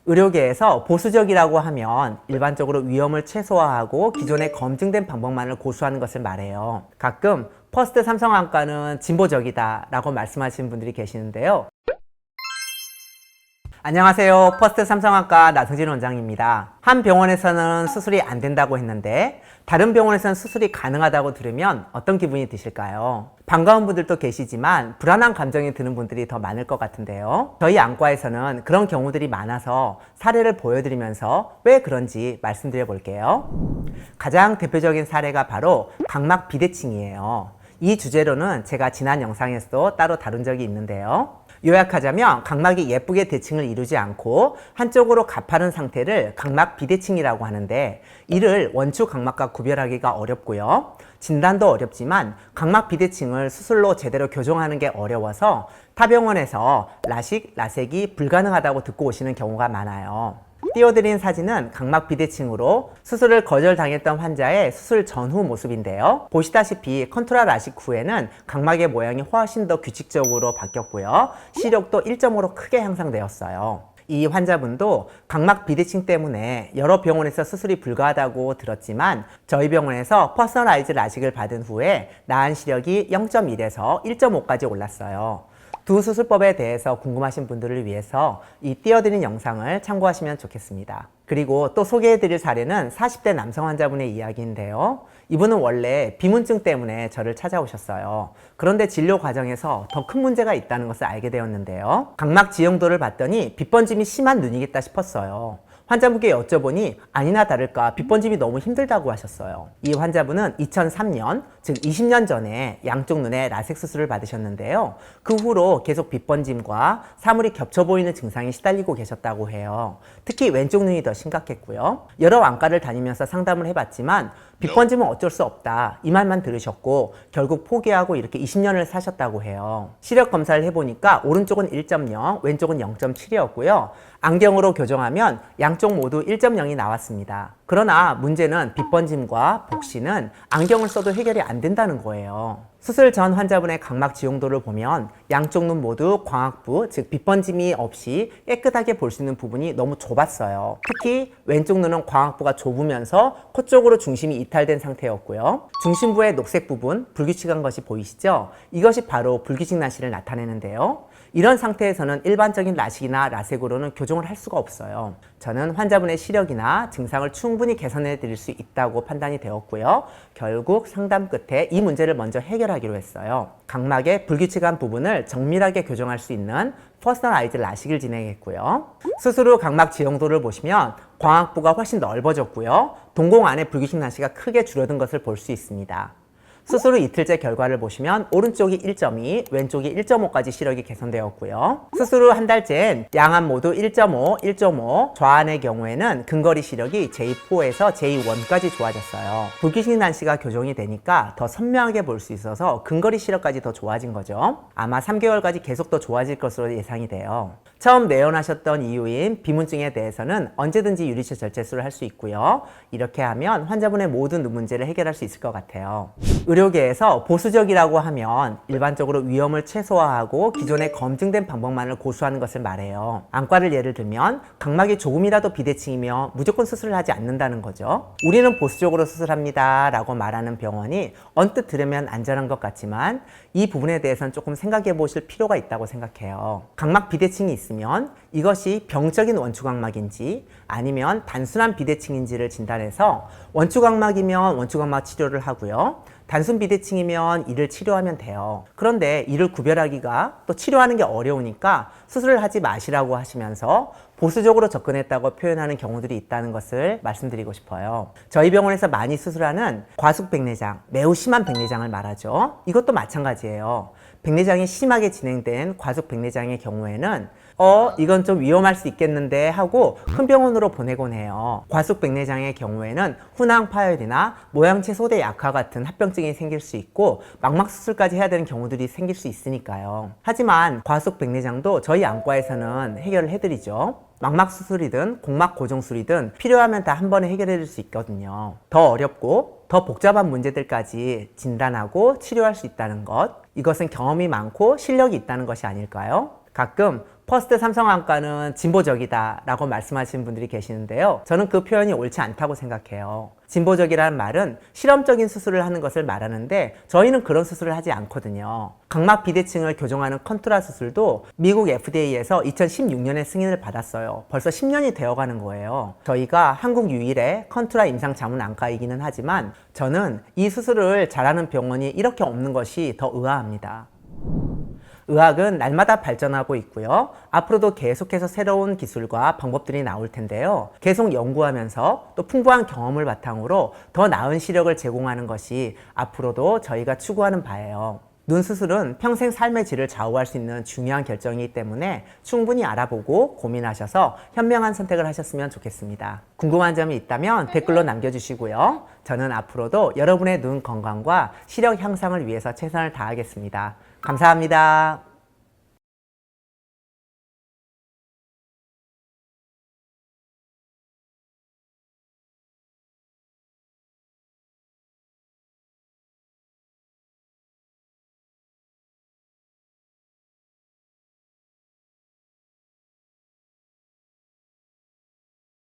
의료계에서 보수적이라고 하면 일반적으로 위험을 최소화하고 기존에 검증된 방법만을 고수하는 것을 말해요. 가끔 퍼스트 삼성안과는 진보적이다 라고 말씀하시는 분들이 계시는데요. 안녕하세요. 퍼스트 삼성안과 나승진 원장입니다. 한 병원에서는 수술이 안 된다고 했는데 다른 병원에서는 수술이 가능하다고 들으면 어떤 기분이 드실까요? 반가운 분들도 계시지만 불안한 감정이 드는 분들이 더 많을 것 같은데요. 저희 안과에서는 그런 경우들이 많아서 사례를 보여드리면서 왜 그런지 말씀드려 볼게요. 가장 대표적인 사례가 바로 각막 비대칭이에요. 이 주제로는 제가 지난 영상에서도 따로 다룬 적이 있는데요. 요약하자면 각막이 예쁘게 대칭을 이루지 않고 한쪽으로 가파른 상태를 각막 비대칭이라고 하는데, 이를 원추 각막과 구별하기가 어렵고요. 진단도 어렵지만 각막 비대칭을 수술로 제대로 교정하는 게 어려워서 타 병원에서 라식, 라섹이 불가능하다고 듣고 오시는 경우가 많아요. 띄워드린 사진은 각막 비대칭으로 수술을 거절당했던 환자의 수술 전후 모습인데요. 보시다시피 컨트라 라식 후에는 각막의 모양이 훨씬 더 규칙적으로 바뀌었고요. 시력도 1.5로 크게 향상되었어요. 이 환자분도 각막 비대칭 때문에 여러 병원에서 수술이 불가하다고 들었지만 저희 병원에서 퍼스널라이즈 라식을 받은 후에 나은 시력이 0.1에서 1.5까지 올랐어요. 두 수술법에 대해서 궁금하신 분들을 위해서 이 띄워드린 영상을 참고하시면 좋겠습니다. 그리고 또 소개해드릴 사례는 40대 남성 환자분의 이야기인데요. 이분은 원래 비문증 때문에 저를 찾아오셨어요. 그런데 진료 과정에서 더 큰 문제가 있다는 것을 알게 되었는데요. 각막 지형도를 봤더니 빗번짐이 심한 눈이겠다 싶었어요. 환자분께 여쭤보니 아니나 다를까 빗번짐이 너무 힘들다고 하셨어요. 이 환자분은 2003년, 즉 20년 전에 양쪽 눈에 라섹 수술을 받으셨는데요. 그 후로 계속 빗번짐과 사물이 겹쳐 보이는 증상에 시달리고 계셨다고 해요. 특히 왼쪽 눈이 더 심각했고요. 여러 안과를 다니면서 상담을 해봤지만 빗번짐은 어쩔 수 없다, 이 말만 들으셨고 결국 포기하고 이렇게 20년을 사셨다고 해요. 시력 검사를 해보니까 오른쪽은 1.0, 왼쪽은 0.7이었고요. 안경으로 교정하면 양쪽 모두 1.0이 나왔습니다. 그러나 문제는 빗번짐과 복시는 안경을 써도 해결이 안 된다는 거예요. 수술 전 환자분의 각막 지용도를 보면 양쪽 눈 모두 광학부, 즉 빗번짐이 없이 깨끗하게 볼 수 있는 부분이 너무 좁았어요. 특히 왼쪽 눈은 광학부가 좁으면서 코 쪽으로 중심이 이탈된 상태였고요. 중심부의 녹색 부분, 불규칙한 것이 보이시죠? 이것이 바로 불규칙 난시를 나타내는데요. 이런 상태에서는 일반적인 라식이나 라섹으로는 교정을 할 수가 없어요. 저는 환자분의 시력이나 증상을 충분히 개선해 드릴 수 있다고 판단이 되었고요. 결국 상담 끝에 이 문제를 먼저 해결하기로 했어요. 각막의 불규칙한 부분을 정밀하게 교정할 수 있는 퍼스널라이즈 라식을 진행했고요. 수술 후 각막 지형도를 보시면 광학부가 훨씬 넓어졌고요. 동공 안의 불규칙 난시가 크게 줄어든 것을 볼 수 있습니다. 수술 후 이틀째 결과를 보시면 오른쪽이 1.2, 왼쪽이 1.5까지 시력이 개선되었고요. 수술 후 한 달째엔 양안 모두 1.5, 1.5, 좌안의 경우에는 근거리 시력이 J4에서 J1까지 좋아졌어요. 불규칙 난시가 교정이 되니까 더 선명하게 볼 수 있어서 근거리 시력까지 더 좋아진 거죠. 아마 3개월까지 계속 더 좋아질 것으로 예상이 돼요. 처음 내원하셨던 이유인 비문증에 대해서는 언제든지 유리체 절제술을 할 수 있고요. 이렇게 하면 환자분의 모든 눈 문제를 해결할 수 있을 것 같아요. 의료계에서 보수적이라고 하면 일반적으로 위험을 최소화하고 기존에 검증된 방법만을 고수하는 것을 말해요. 안과를 예를 들면 각막이 조금이라도 비대칭이며 무조건 수술을 하지 않는다는 거죠. 우리는 보수적으로 수술합니다 라고 말하는 병원이 언뜻 들으면 안전한 것 같지만 이 부분에 대해서는 조금 생각해 보실 필요가 있다고 생각해요. 각막 비대칭이 있으면 이것이 병적인 원추각막인지 아니면 단순한 비대칭인지를 진단해서 원추각막이면 원추각막 치료를 하고요. 단순 비대칭이면 이를 치료하면 돼요. 그런데 이를 구별하기가 또 치료하는 게 어려우니까 수술을 하지 마시라고 하시면서 보수적으로 접근했다고 표현하는 경우들이 있다는 것을 말씀드리고 싶어요. 저희 병원에서 많이 수술하는 과숙백내장, 매우 심한 백내장을 말하죠. 이것도 마찬가지예요. 백내장이 심하게 진행된 과숙백내장의 경우에는 이건 좀 위험할 수 있겠는데 하고 큰 병원으로 보내곤 해요. 과숙백내장의 경우에는 훈황 파열이나 모양체 소대 약화 같은 합병증이 생길 수 있고 망막 수술까지 해야 되는 경우들이 생길 수 있으니까요. 하지만 과숙백내장도 저희 안과에서는 해결을 해드리죠. 망막 수술이든 공막 고정술이든 필요하면 다 한 번에 해결해 줄 수 있거든요. 더 어렵고 더 복잡한 문제들까지 진단하고 치료할 수 있다는 것, 이것은 경험이 많고 실력이 있다는 것이 아닐까요? 가끔 퍼스트 삼성안과는 진보적이다라고 말씀하시는 분들이 계시는데요. 저는 그 표현이 옳지 않다고 생각해요. 진보적이라는 말은 실험적인 수술을 하는 것을 말하는데 저희는 그런 수술을 하지 않거든요. 각막 비대칭을 교정하는 컨투라 수술도 미국 FDA에서 2016년에 승인을 받았어요. 벌써 10년이 되어가는 거예요. 저희가 한국 유일의 컨투라 임상 자문 안과이기는 하지만 저는 이 수술을 잘하는 병원이 이렇게 없는 것이 더 의아합니다. 의학은 날마다 발전하고 있고요. 앞으로도 계속해서 새로운 기술과 방법들이 나올 텐데요. 계속 연구하면서 또 풍부한 경험을 바탕으로 더 나은 시력을 제공하는 것이 앞으로도 저희가 추구하는 바예요. 눈 수술은 평생 삶의 질을 좌우할 수 있는 중요한 결정이기 때문에 충분히 알아보고 고민하셔서 현명한 선택을 하셨으면 좋겠습니다. 궁금한 점이 있다면 댓글로 남겨주시고요. 저는 앞으로도 여러분의 눈 건강과 시력 향상을 위해서 최선을 다하겠습니다. 감사합니다.